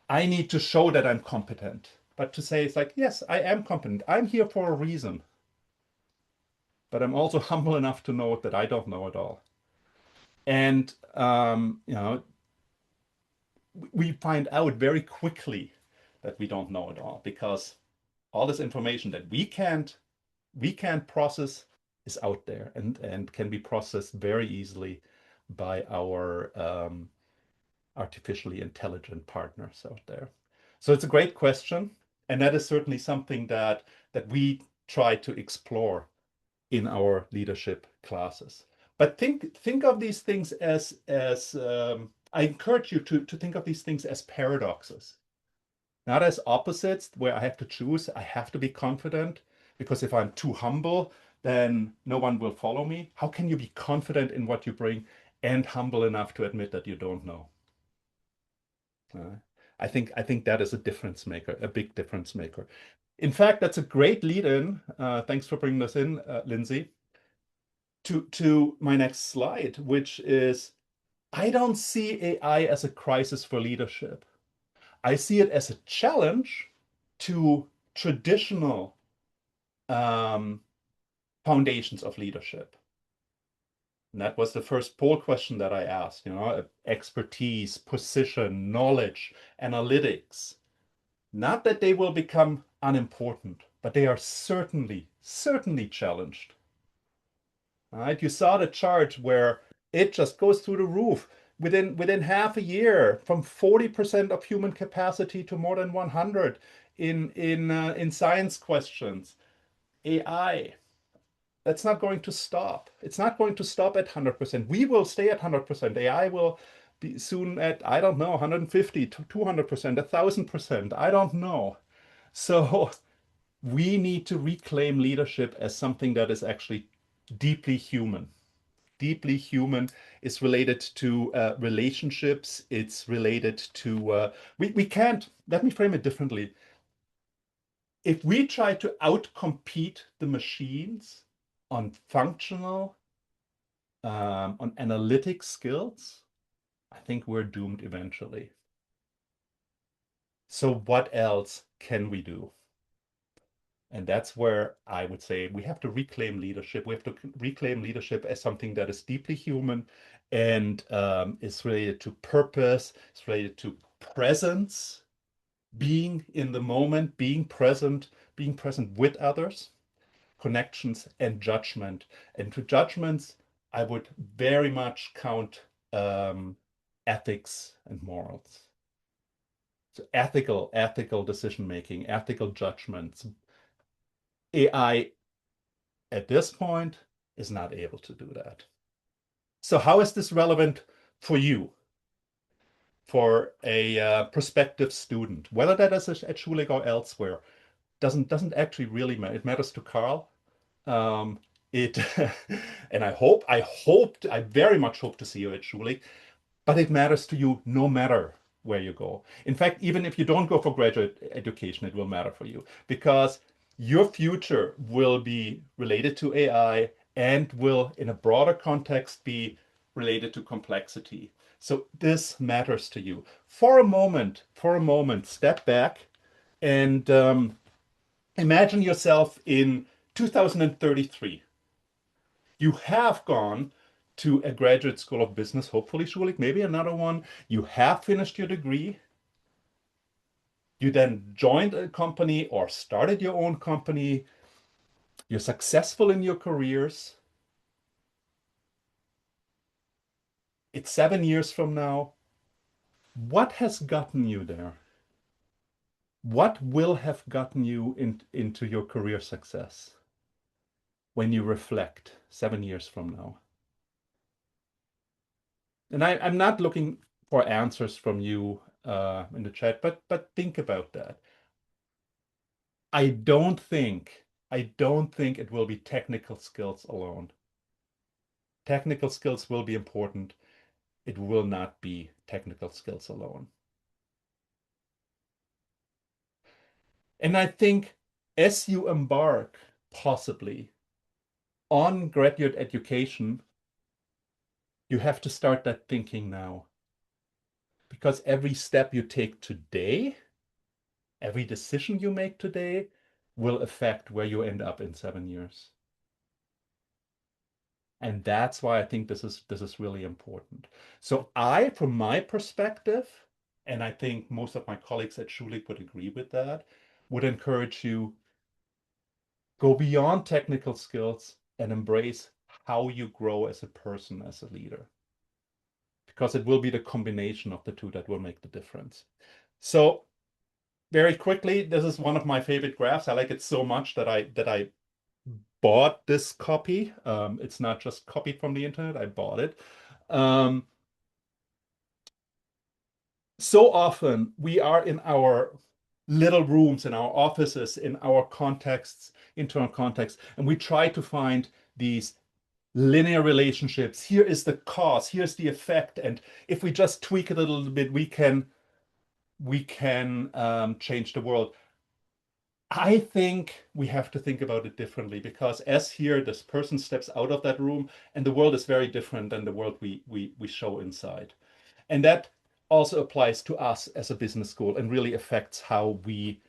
I need to show that I'm competent. But to say it's like, yes, I am competent. I'm here for a reason. But I'm also humble enough to know that I don't know it all. And we find out very quickly that we don't know it all, because all this information that we can't process is out there, and can be processed very easily by our artificially intelligent partners out there. So it's a great question, and that is certainly something that we try to explore in our leadership classes. But think of these things as I encourage you to think of these things as paradoxes, not as opposites where I have to choose. I have to be confident, because if I'm too humble, then no one will follow me. How can you be confident in what you bring and humble enough to admit that you don't know? Uh, I think that is a difference maker, a big difference maker. In fact, that's a great lead in. Thanks for bringing this in, Lindsay, to my next slide, which is, I don't see AI as a crisis for leadership. I see it as a challenge to traditional um, foundations of leadership. And that was the first poll question that I asked, expertise, position, knowledge, analytics. Not that they will become unimportant, but they are certainly challenged. All right, you saw the chart where it just goes through the roof within half a year, from 40% of human capacity to more than 100 in science questions. AI, that's not going to stop. It's not going to stop at 100%. We will stay at 100%. AI will be soon at, I don't know, 150 to 200%, 1,000%. I don't know. So we need to reclaim leadership as something that is actually deeply human. Deeply human is related to relationships. It's related to, we can't, let me frame it differently. If we try to outcompete the machines on functional, on analytic skills, I think we're doomed eventually. So what else can we do? And that's where I would say we have to reclaim leadership. We have to reclaim leadership as something that is deeply human and is related to purpose, it's related to presence, being in the moment, being present with others, connections, and judgment. And to judgments, I would very much count ethics and morals. So ethical decision making, ethical judgments. AI at this point is not able to do that. So how is this relevant for you, for a prospective student, whether that is at Schulich or elsewhere? Doesn't actually really matter. It matters to Carl. Um, it and I very much hope to see you at Schulich, but it matters to you no matter where you go. In fact, even if you don't go for graduate education, it will matter for you because your future will be related to AI and will, in a broader context, be related to complexity. So this matters to you. For a moment, step back and imagine yourself in 2033. You have gone to a graduate school of business, hopefully Schulich, maybe another one. You have finished your degree. You then joined a company or started your own company. You're successful in your careers. It's 7 years from now. What has gotten you there? What will have gotten you into your career success when you reflect 7 years from now? And I'm not looking for answers from you in the chat, but think about that. I don't think it will be technical skills alone. Technical skills will be important. It will not be technical skills alone. And I think as you embark possibly on graduate education, you have to start that thinking now. Because every step you take today, every decision you make today will affect where you end up in 7 years. And that's why I think this is really important. So from my perspective, and I think most of my colleagues at Schulich would agree with that, would encourage you go beyond technical skills and embrace how you grow as a person, as a leader. Because it will be the combination of the two that will make the difference. So very quickly, this is one of my favorite graphs. I like it so much that I bought this copy. It's not just copied from the internet, I bought it. So often we are in our little rooms, in our offices, in our contexts, internal contexts, and we try to find these linear relationships. Here is the cause, here's the effect, and if we just tweak it a little bit, we can change the world. I think we have to think about it differently because as here, this person steps out of that room and the world is very different than the world we show inside. And that also applies to us as a business school and really affects how we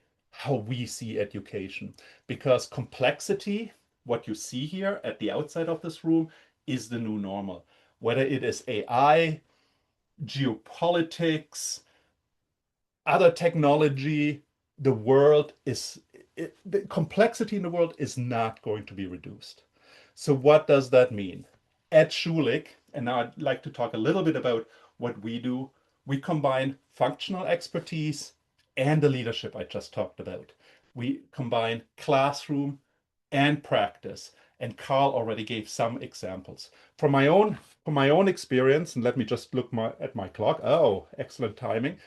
see education. Because complexity, what you see here at the outside of this room, is the new normal. Whether it is AI, geopolitics, other technology, the world is the complexity in the world is not going to be reduced. So what does that mean? At Schulich, and now I'd like to talk a little bit about what we do, we combine functional expertise and the leadership I just talked about. We combine classroom and practice. And Carl already gave some examples. From my own experience, and let me just look at my clock. Oh, excellent timing.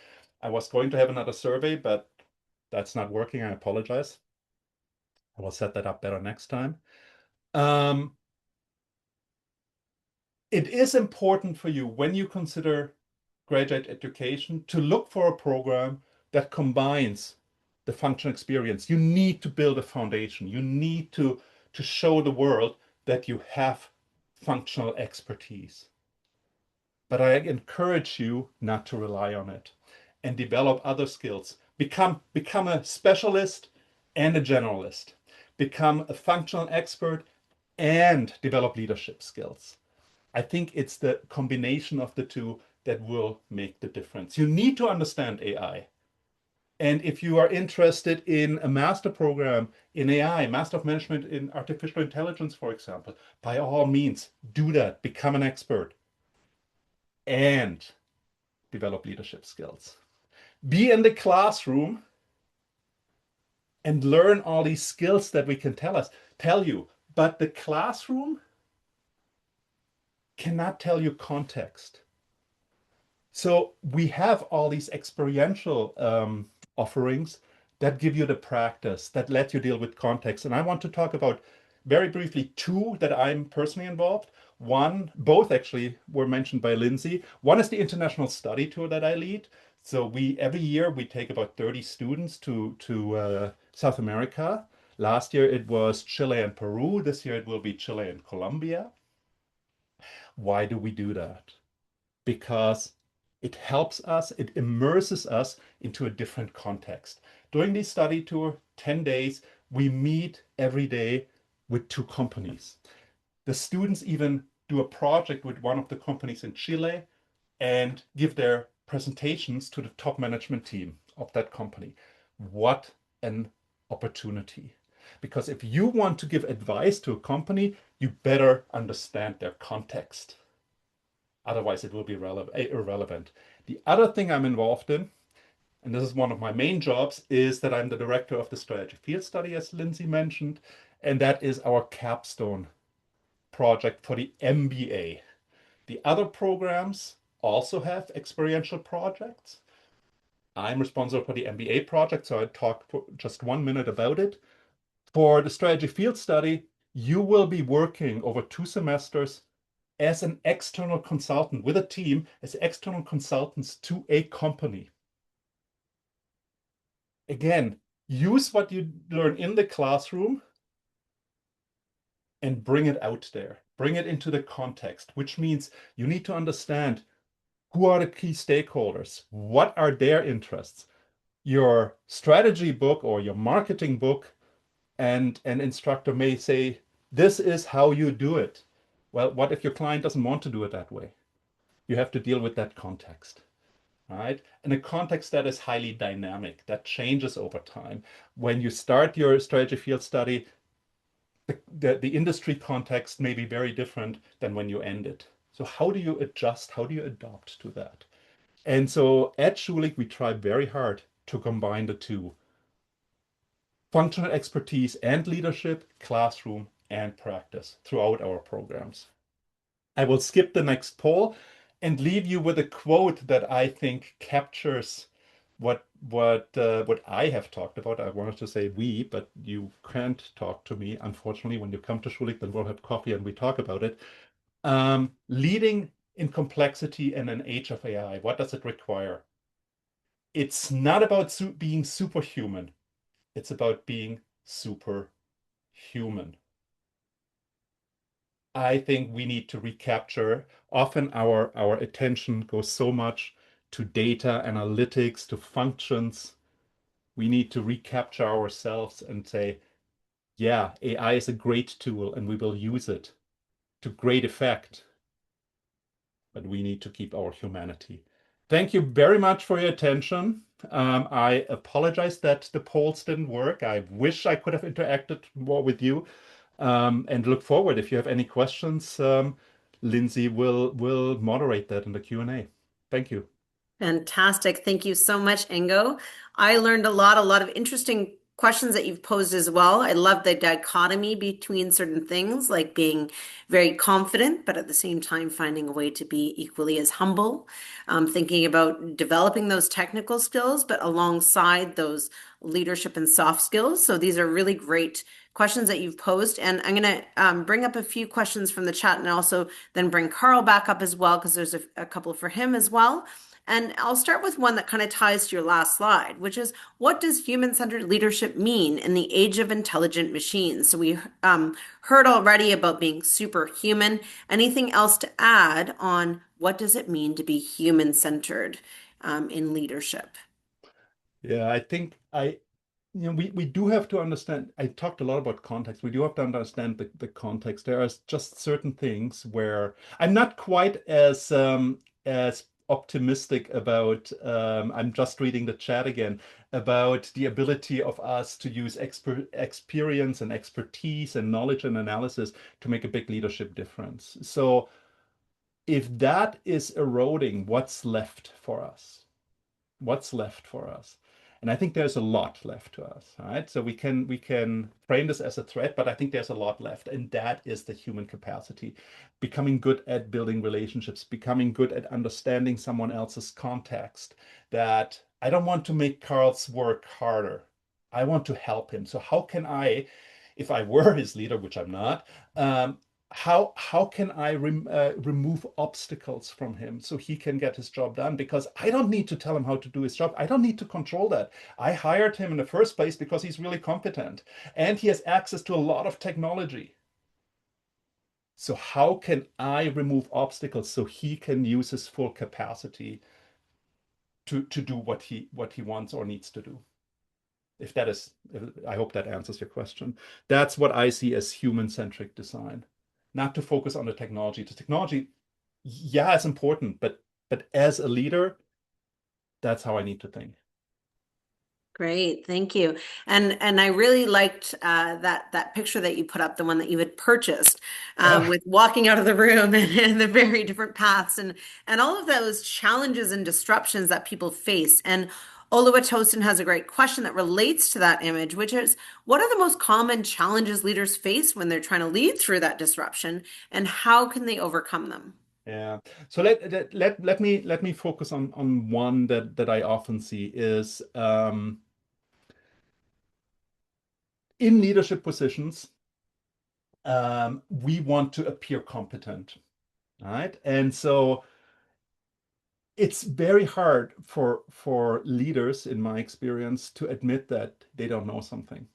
I was going to have another survey, but that's not working. I apologize. I will set that up better next time. It is important for you when you consider graduate education to look for a program that combines the functional experience. You need to build a foundation. You need to show the world that you have functional expertise. But I encourage you not to rely on it and develop other skills. Become a specialist and a generalist. become a functional expert, and develop leadership skills. I think it's the combination of the two that will make the difference. You need to understand AI. And if you are interested in a master program in AI, Master of Management in Artificial Intelligence, for example, by all means, do that, become an expert, and develop leadership skills. Be in the classroom and learn all these skills that we can tell you. But the classroom cannot tell you context. So we have all these experiential offerings that give you the practice, that let you deal with context. And I want to talk about very briefly two that I'm personally involved. One, both actually were mentioned by Lindsay. One is the international study tour that I lead. So every year we take about 30 students to South America. Last year it was Chile and Peru. This year it will be Chile and Colombia. Why do we do that? Because it helps us, it immerses us into a different context. During this study tour, 10 days, we meet every day with two companies. The students even do a project with one of the companies in Chile and give their presentations to the top management team of that company. What an opportunity. Because if you want to give advice to a company, you better understand their context. Otherwise, it will be irrelevant. The other thing I'm involved in, and this is one of my main jobs, is that I'm the director of the strategy field study, as Lindsay mentioned, and that is our capstone project for the MBA. The other programs also have experiential projects. I'm responsible for the MBA project, so I'll talk for just 1 minute about it. For the strategy field study, you will be working over 2 semesters as an external consultant with a team, as external consultants to a company. Again, use what you learn in the classroom and bring it out there. Bring it into the context, which means you need to understand who are the key stakeholders, what are their interests. Your strategy book or your marketing book and an instructor may say, this is how you do it. Well, what if your client doesn't want to do it that way? You have to deal with that context, right? And a context that is highly dynamic, that changes over time. When you start your strategy field study, the industry context may be very different than when you end it. So how do you adjust? How do you adapt to that? And so at Schulich, we try very hard to combine the two. Functional expertise and leadership, classroom and practice throughout our programs. I will skip the next poll and leave you with a quote that I think captures what I have talked about. I wanted to say we, but you can't talk to me. Unfortunately, when you come to Schulich, then we'll have coffee and we talk about it. Leading in complexity in an age of AI, what does it require? It's not about being superhuman. It's about being superhuman. I think we need to recapture. Often our attention goes so much to data analytics, to functions. We need to recapture ourselves and say, yeah, AI is a great tool and we will use it to great effect, but we need to keep our humanity. Thank you very much for your attention. I apologize that the polls didn't work. I wish I could have interacted more with you. And look forward. If you have any questions, Lindsay will moderate that in the Q&A. Thank you. Fantastic. Thank you so much, Ingo. I learned a lot of interesting questions that you've posed as well. I love the dichotomy between certain things, like being very confident, but at the same time finding a way to be equally as humble. Thinking about developing those technical skills, but alongside those leadership and soft skills. So these are really great questions that you've posed. And I'm going to bring up a few questions from the chat and also then bring Carl back up as well, because there's a couple for him as well. And I'll start with one that kind of ties to your last slide, which is, what does human-centered leadership mean in the age of intelligent machines? So we heard already about being superhuman. Anything else to add on what does it mean to be human-centered in leadership? Yeah, I think we do have to understand. I talked a lot about context. We do have to understand the context. There are just certain things where I'm not quite as optimistic about. I'm just reading the chat again about the ability of us to use experience and expertise and knowledge and analysis to make a big leadership difference. So if that is eroding, what's left for us? What's left for us? And I think there's a lot left to us, right? So we can frame this as a threat, but I think there's a lot left, and that is the human capacity, becoming good at building relationships, becoming good at understanding someone else's context. That I don't want to make Carl's work harder. I want to help him. So how can I, if I were his leader, which I'm not, um, how can I remove obstacles from him so he can get his job done? Because I don't need to tell him how to do his job. I don't need to control that. I hired him in the first place because he's really competent and he has access to a lot of technology. So how can I remove obstacles so he can use his full capacity to do what he wants or needs to do? If that is, I hope that answers your question. That's what I see as human-centric design. Not to focus on the technology. The technology, yeah, it's important, but as a leader, that's how I need to think. Great, thank you. And I really liked that picture that you put up, the one that you had purchased, Ah, with walking out of the room and the very different paths and all of those challenges and disruptions that people face. And Oluwatosin has a great question that relates to that image, which is, what are the most common challenges leaders face when they're trying to lead through that disruption, and how can they overcome them? yeah. So let me focus on one that I often see is in leadership positions, we want to appear competent, right? And so it's very hard for leaders, in my experience, to admit that they don't know something.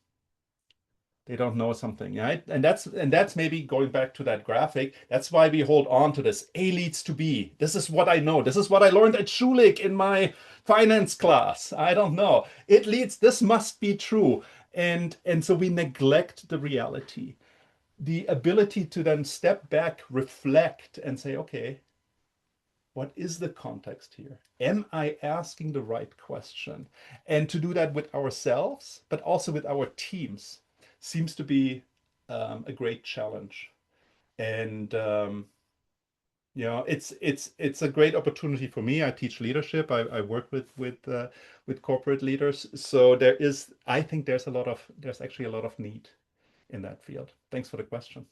They don't know something, right? And that's maybe going back to that graphic. That's why we hold on to this. A leads to B. This is what I know. This is what I learned at Schulich in my finance class. I don't know. It leads. This must be true. And so we neglect the reality, the ability to then step back, reflect, and say, okay, what is the context here? Am I asking the right question? And to do that with ourselves, but also with our teams, seems to be a great challenge. And it's a great opportunity for me. I teach leadership. I work with corporate leaders. So I think there's actually a lot of need in that field. Thanks for the question.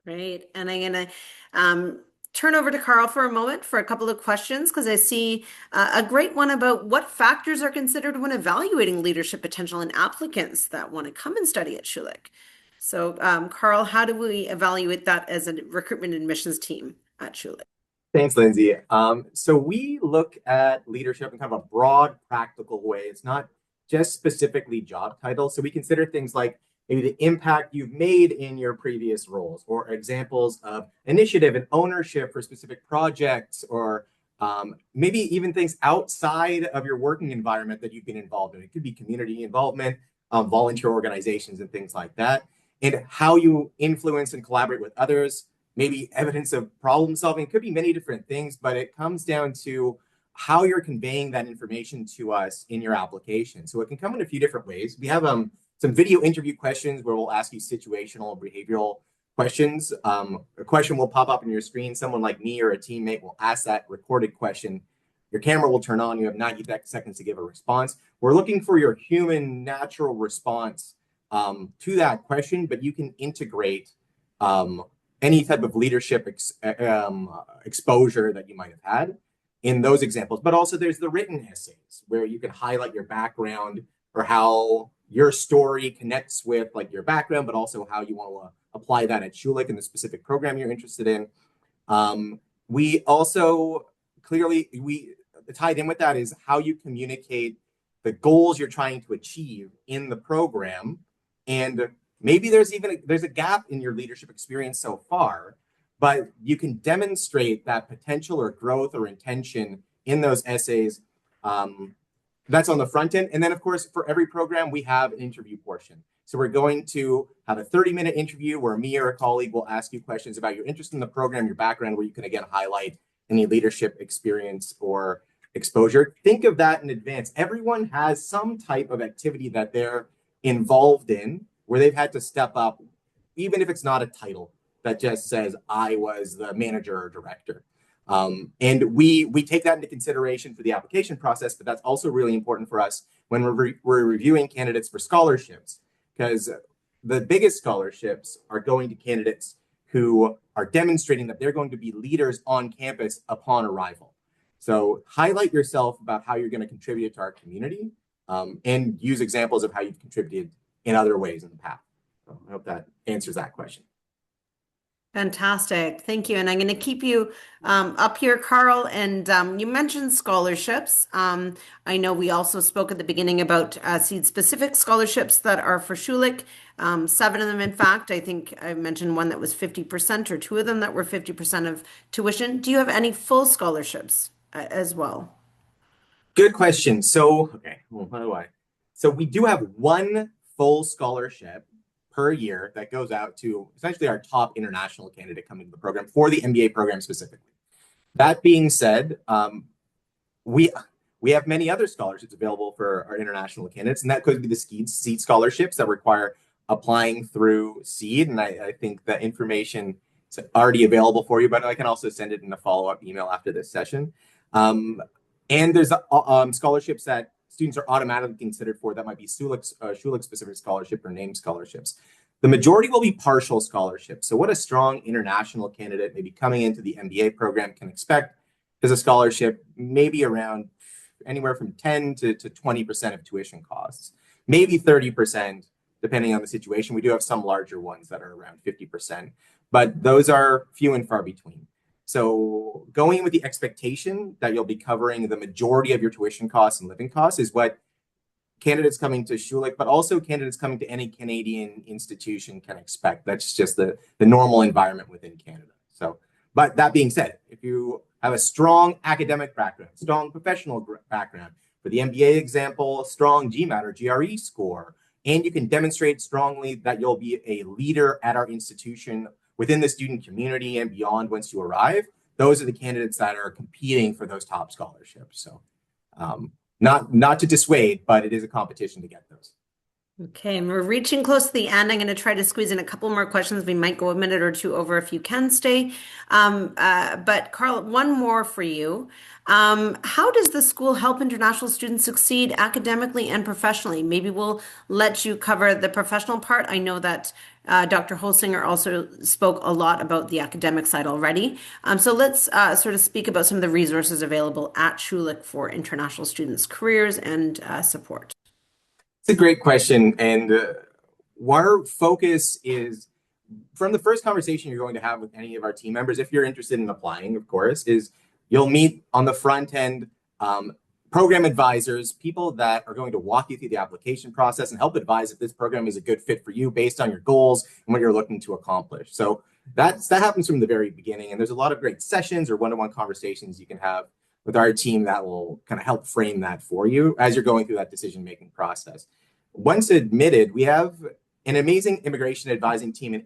Great. And I'm going to turn over to Carl for a moment for a couple of questions because I see a great one about what factors are considered when evaluating leadership potential in applicants that want to come and study at Schulich. So, Carl, how do we evaluate that as a recruitment admissions team at Schulich? Thanks, Lindsay. So we look at leadership in kind of a broad, practical way. It's not just specifically job titles. So we consider things like maybe the impact you've made in your previous roles, or examples of initiative and ownership for specific projects, or maybe even things outside of your working environment that you've been involved in. It could be community involvement, volunteer organizations, and things like that, and how you influence and collaborate with others, maybe evidence of problem solving. It could be many different things, but it comes down to how you're conveying that information to us in your application. So it can come in a few different ways. We have some video interview questions where we'll ask you situational behavioral questions. A question will pop up on your screen. Someone like me or a teammate will ask that recorded question. Your camera will turn on. You have 90 seconds to give a response. We're looking for your human natural response to that question, but you can integrate any type of leadership exposure that you might have had in those examples. But also there's the written essays where you can highlight your background or how your story connects with like your background, but also how you want to apply that at Schulich in the specific program you're interested in. We also we tied in with that is how you communicate the goals you're trying to achieve in the program, and maybe there's a gap in your leadership experience so far, but you can demonstrate that potential or growth or intention in those essays That's on the front end. And then, of course, for every program, we have an interview portion. So we're going to have a 30-minute interview where me or a colleague will ask you questions about your interest in the program, your background, where you can, again, highlight any leadership experience or exposure. Think of that in advance. Everyone has some type of activity that they're involved in where they've had to step up, even if it's not a title that just says, I was the manager or director. And we take that into consideration for the application process, but that's also really important for us when we're reviewing candidates for scholarships, because the biggest scholarships are going to candidates who are demonstrating that they're going to be leaders on campus upon arrival. So highlight yourself about how you're going to contribute to our community, and use examples of how you've contributed in other ways in the past. So I hope that answers that question. Fantastic. Thank you. And I'm going to keep you up here, Carl. And you mentioned scholarships. I know we also spoke at the beginning about seed-specific scholarships that are for Schulich. 7 of them, in fact. I think I mentioned one that was 50% or 2 of them that were 50% of tuition. Do you have any full scholarships as well? Good question. So, okay, well, how do I? So we do have one full scholarship per year that goes out to essentially our top international candidate coming to the program for the MBA program specifically. That being said, we have many other scholarships available for our international candidates, and that could be the SEED scholarships that require applying through SEED. And I think the information is already available for you, but I can also send it in a follow-up email after this session. And there's scholarships that students are automatically considered for that might be Schulich specific scholarship or named scholarships. The majority will be partial scholarships. So what a strong international candidate maybe coming into the MBA program can expect is a scholarship maybe around anywhere from 10 to 20% of tuition costs, maybe 30%, depending on the situation. We do have some larger ones that are around 50%, but those are few and far between. So going with the expectation that you'll be covering the majority of your tuition costs and living costs is what candidates coming to Schulich, but also candidates coming to any Canadian institution can expect. That's just the normal environment within Canada. So, but that being said, if you have a strong academic background, strong professional background, for the MBA example, strong GMAT or GRE score, and you can demonstrate strongly that you'll be a leader at our institution within the student community and beyond once you arrive, those are the candidates that are competing for those top scholarships. So not to dissuade, but it is a competition to get those. Okay, and we're reaching close to the end. I'm going to try to squeeze in a couple more questions. We might go a minute or two over if you can stay. But Carl, one more for you. How does the school help international students succeed academically and professionally? Maybe we'll let you cover the professional part. I know that Dr. Holsinger also spoke a lot about the academic side already. So let's sort of speak about some of the resources available at Schulich for international students' careers and support. It's a great question. And our focus is, from the first conversation you're going to have with any of our team members, if you're interested in applying, of course, is you'll meet on the front end program advisors, people that are going to walk you through the application process and help advise if this program is a good fit for you based on your goals and what you're looking to accomplish. So that happens from the very beginning. And there's a lot of great sessions or one-on-one conversations you can have with our team that will kind of help frame that for you as you're going through that decision-making process. Once admitted, we have an amazing immigration advising team and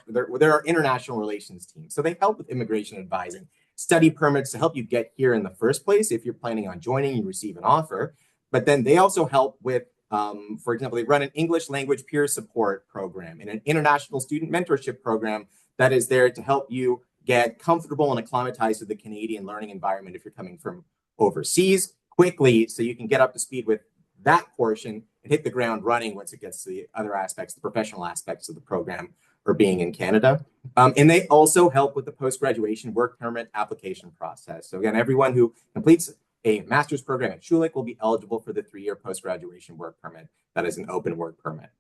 there are international relations teams. So they help with immigration advising, study permits to help you get here in the first place. If you're planning on joining, you receive an offer. But then they also help with, for example, they run an English language peer support program and an international student mentorship program that is there to help you get comfortable and acclimatized to the Canadian learning environment if you're coming from overseas quickly, so you can get up to speed with that portion and hit the ground running once it gets to the other aspects, the professional aspects of the program or being in Canada. And they also help with the post-graduation work permit application process. So again, everyone who completes a master's program at Schulich will be eligible for the 3-year post-graduation work permit. That is an open work permit.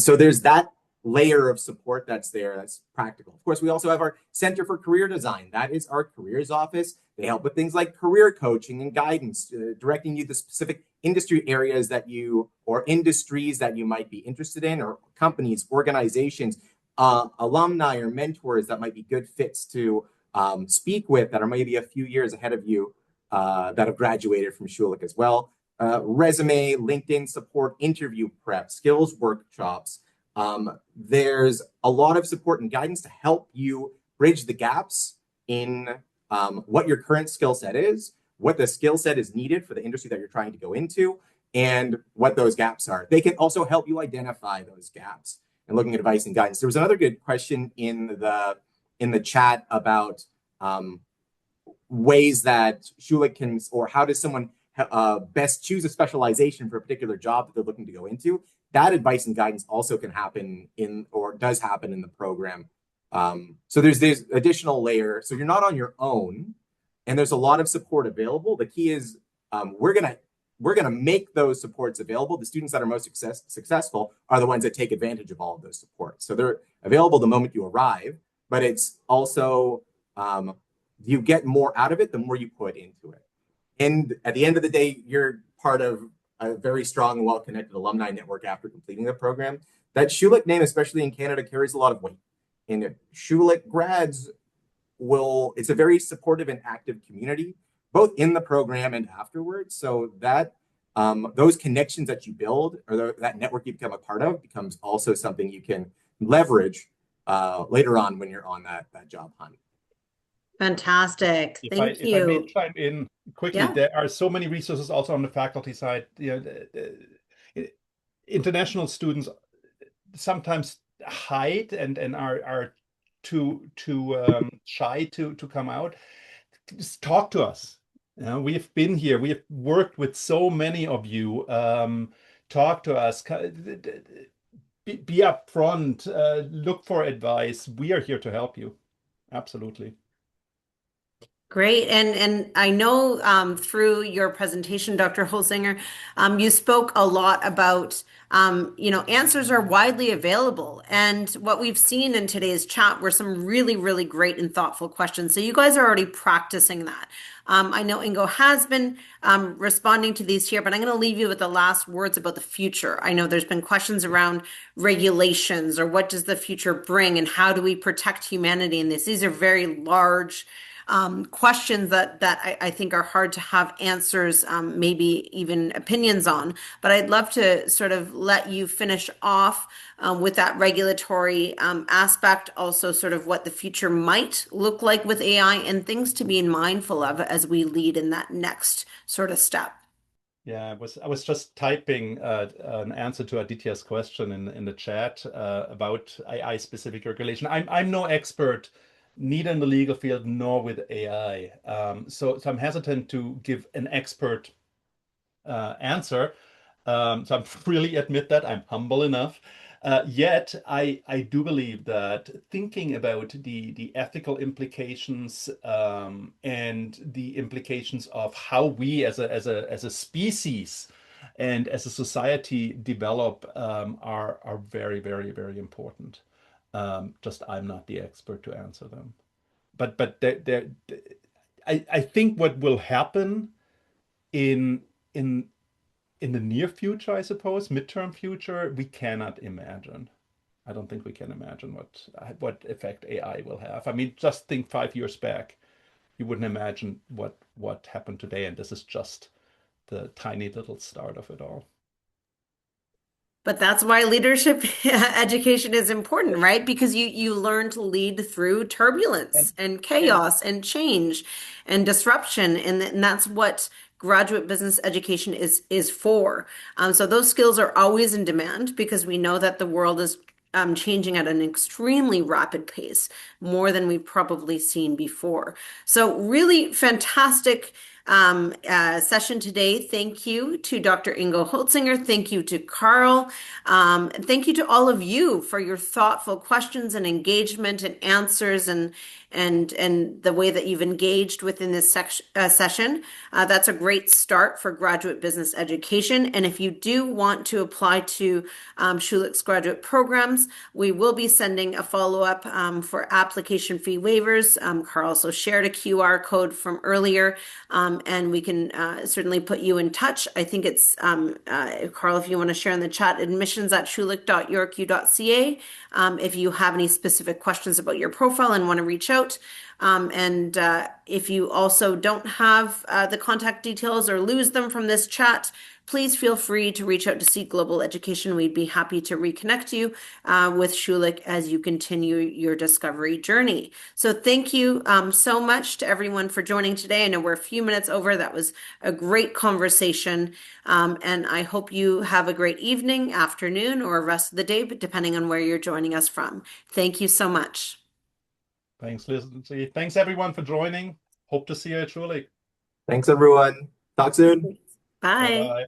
So there's that layer of support that's there that's practical. Of course, we also have our Center for Career Design. That is our careers office. They help with things like career coaching and guidance, directing you to specific industry areas that you, or industries that you might be interested in, or companies, organizations, alumni or mentors that might be good fits to speak with that are maybe a few years ahead of you that have graduated from Schulich as well. resume, LinkedIn support, interview prep, skills workshops. There's a lot of support and guidance to help you bridge the gaps in what your current skill set is, what the skill set is needed for the industry that you're trying to go into, and what those gaps are. They can also help you identify those gaps and looking at advice and guidance. There was another good question in the chat about ways that Schulich can, or how does someone best choose a specialization for a particular job that they're looking to go into. That advice and guidance also can happen in, or does happen in the program. So there's this additional layer. So you're not on your own, and there's a lot of support available. The key is we're gonna make those supports available. The students that are most successful are the ones that take advantage of all of those supports. So they're available the moment you arrive, but it's also you get more out of it the more you put into it. And at the end of the day, you're part of a very strong and well-connected alumni network after completing the program. That Schulich name, especially in Canada, carries a lot of weight. And Schulich grads it's a very supportive and active community, both in the program and afterwards. So that those connections that you build, or that network you become a part of, becomes also something you can leverage later on when you're on that job hunt. Fantastic. If Thank I may you. chime in quickly, Yeah. there are so many resources also on the faculty side. International students sometimes hide and are too shy to come out. Just talk to us. We've been here. We have worked with so many of you. Talk to us. Be upfront. Look for advice. We are here to help you. Absolutely. Great. And I know through your presentation, Dr. Holzinger, you spoke a lot about, answers are widely available. And what we've seen in today's chat were some really, really great and thoughtful questions. So you guys are already practicing that. I know Ingo has been responding to these here, but I'm going to leave you with the last words about the future. I know there's been questions around regulations, or what does the future bring, and how do we protect humanity in this? These are very large questions that I think are hard to have answers, maybe even opinions on. But I'd love to sort of let you finish off with that regulatory aspect, also sort of what the future might look like with AI and things to be mindful of as we lead in that next sort of step. Yeah, I was just typing an answer to Aditya's question in the chat about AI specific regulation. I'm no expert, neither in the legal field nor with AI. So I'm hesitant to give an expert answer. So I'm really admit that I'm humble enough. Yet I do believe that thinking about the ethical implications and the implications of how we as a species and as a society develop are very, very, very important. Just I'm not the expert to answer them. But I think what will happen in in in the near future, I suppose, midterm future, we cannot imagine. I don't think we can imagine what effect AI will have. I mean, just think 5 years back, you wouldn't imagine what happened today, and this is just the tiny little start of it all. But that's why leadership education is important, right? Because you learn to lead through And turbulence and and chaos and change and disruption, and that's what graduate business education is for. So those skills are always in demand because we know that the world is changing at an extremely rapid pace, more than we've probably seen before. So really fantastic session today. Thank you to Dr. Ingo Holzinger. Thank you to Carl. Thank you to all of you for your thoughtful questions and engagement and answers, and the way that you've engaged within this session. That's a great start for graduate business education. And if you do want to apply to Schulich's graduate programs, we will be sending a follow-up for application fee waivers. Carl also shared a QR code from earlier and we can certainly put you in touch. I think it's, Carl, if you want to share in the chat, admissions@schulich.yorku.ca, if you have any specific questions about your profile and want to reach out. And if you also don't have the contact details or lose them from this chat, please feel free to reach out to Seek Global Education. We'd be happy to reconnect you with Schulich as you continue your discovery journey. So thank you so much to everyone for joining today. I know we're a few minutes over. That was a great conversation. And I hope you have a great evening, afternoon, or rest of the day, but depending on where you're joining us from. Thank you so much. Thanks, Lindsay. Thanks, everyone, for joining. Hope to see you at Schulich. Thanks, everyone. Talk soon. Bye. Bye-bye.